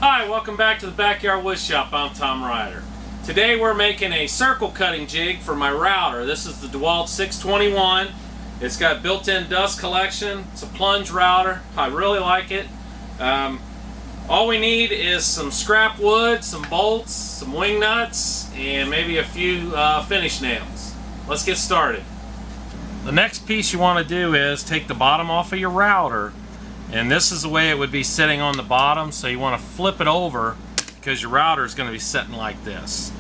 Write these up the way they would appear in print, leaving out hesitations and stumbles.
Hi, welcome back to the Backyard Woodshop. I'm Tom Ryder. Today we're making a circle cutting jig for my router. This is the Dewalt 621. It's got built-in dust collection. It's a plunge router. I really like it. All we need is some scrap wood, some bolts, some wing nuts, and maybe a few finish nails. Let's get started. The next piece you want to do is take the bottom off of your router, and this is the way it would be sitting on the bottom, so you want to flip it over because your router is going to be sitting like this.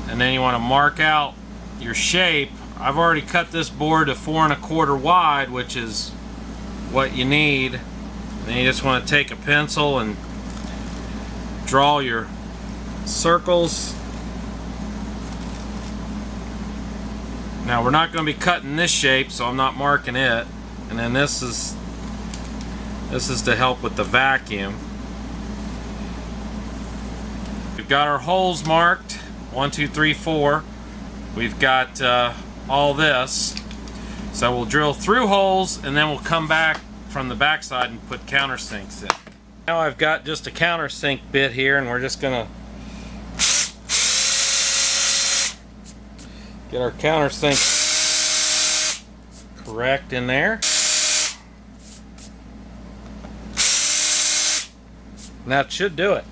And then you want to mark out your shape. I've already cut this board to 4 1/4 wide, which is what you need. Then you just want to take a pencil and draw your circles. Now we're not going to be cutting this shape, so I'm not marking it. And then this is to help with the vacuum. We've got our holes marked, 1, 2, 3, 4. We've got all this. So we'll drill through holes and then we'll come back from the back side and put countersinks in. Now I've got just a countersink bit here, and we're just gonna get our countersink correct in there. And that should do it.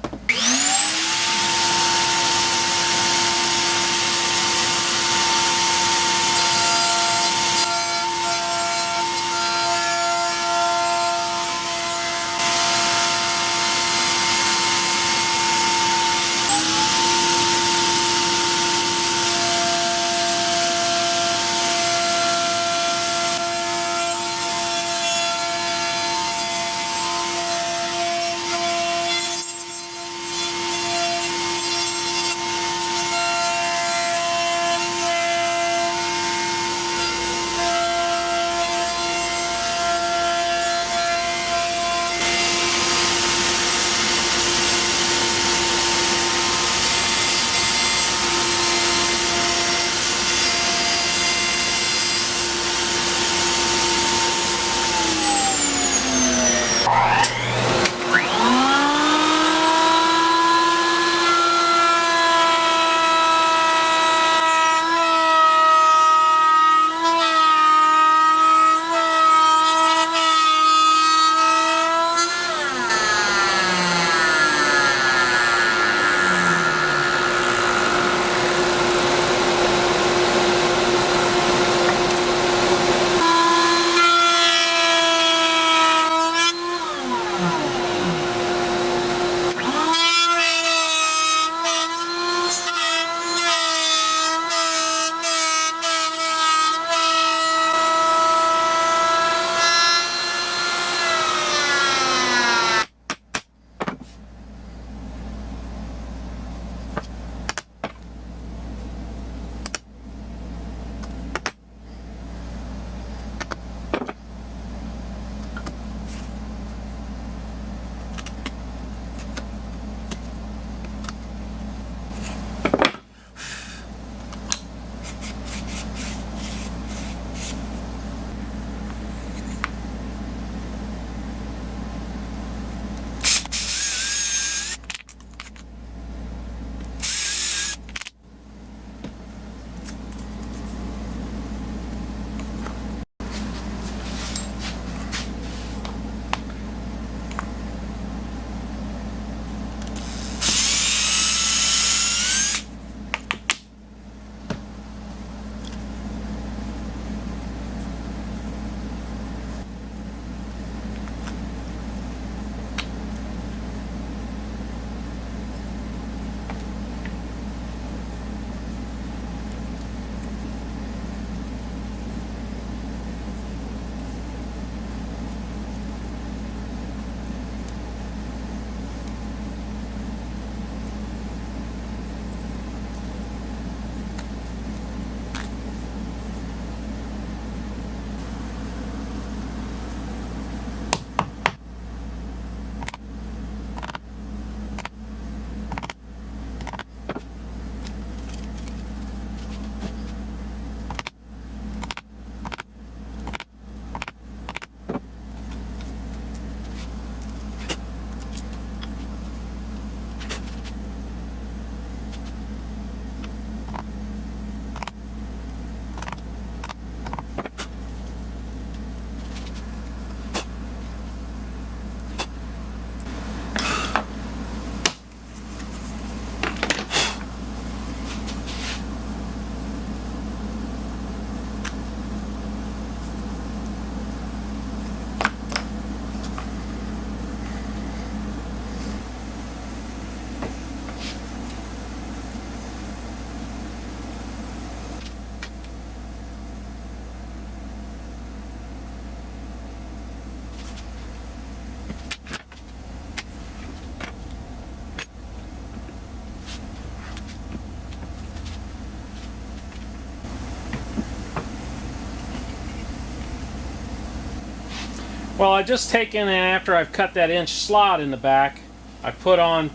Well, I just taken, and after I've cut that inch slot in the back, I put on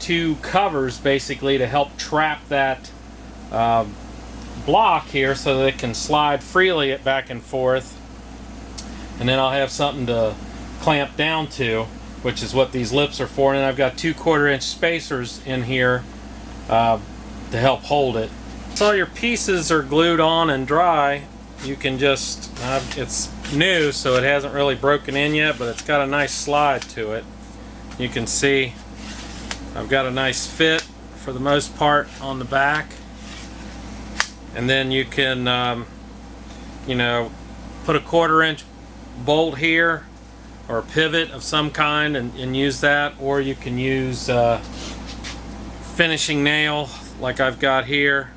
2 covers basically to help trap that block here so that it can slide freely back and forth. And then I'll have something to clamp down to, which is what these lips are for. And then I've got 2 1/4-inch spacers in here to help hold it. So all your pieces are glued on and dry. You can just, it's new so it hasn't really broken in yet, but it's got a nice slide to it. You can see I've got a nice fit for the most part on the back. And then you can you know, put a 1/4-inch bolt here or a pivot of some kind and use that, or you can use finishing nail like I've got here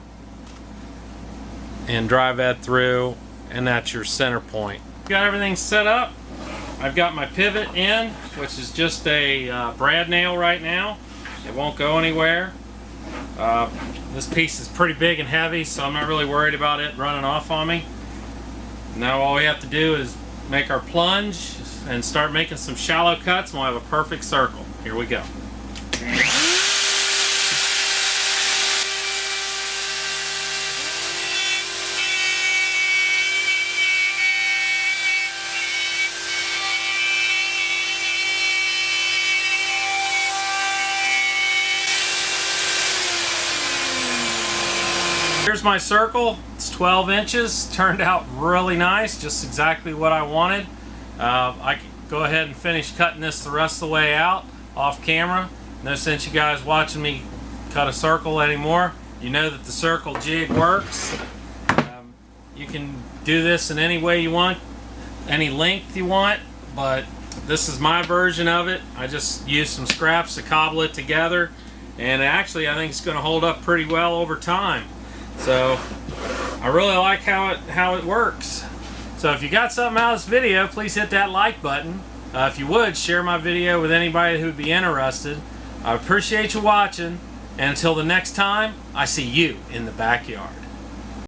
and drive that through, and that's your center point. Got everything set up. I've got my pivot in, which is just a brad nail right now. It won't go anywhere. This piece is pretty big and heavy, so I'm not really worried about it running off on me. Now all we have to do is make our plunge and start making some shallow cuts, and we'll have a perfect circle. Here we go. Here's my circle. It's 12 inches. Turned out really nice, just exactly what I wanted. I can go ahead and finish cutting this the rest of the way out off camera. No sense you guys watching me cut a circle anymore. You know that the Circle Jig works. You can do this in any way you want, any length you want, but this is my version of it. I just used some scraps to cobble it together, and actually I think it's going to hold up pretty well over time. So I really like how it works. So if you got something out of this video, please hit that like button. If you would, share my video with anybody who would be interested. I appreciate you watching, and until the next time, I see you in the backyard.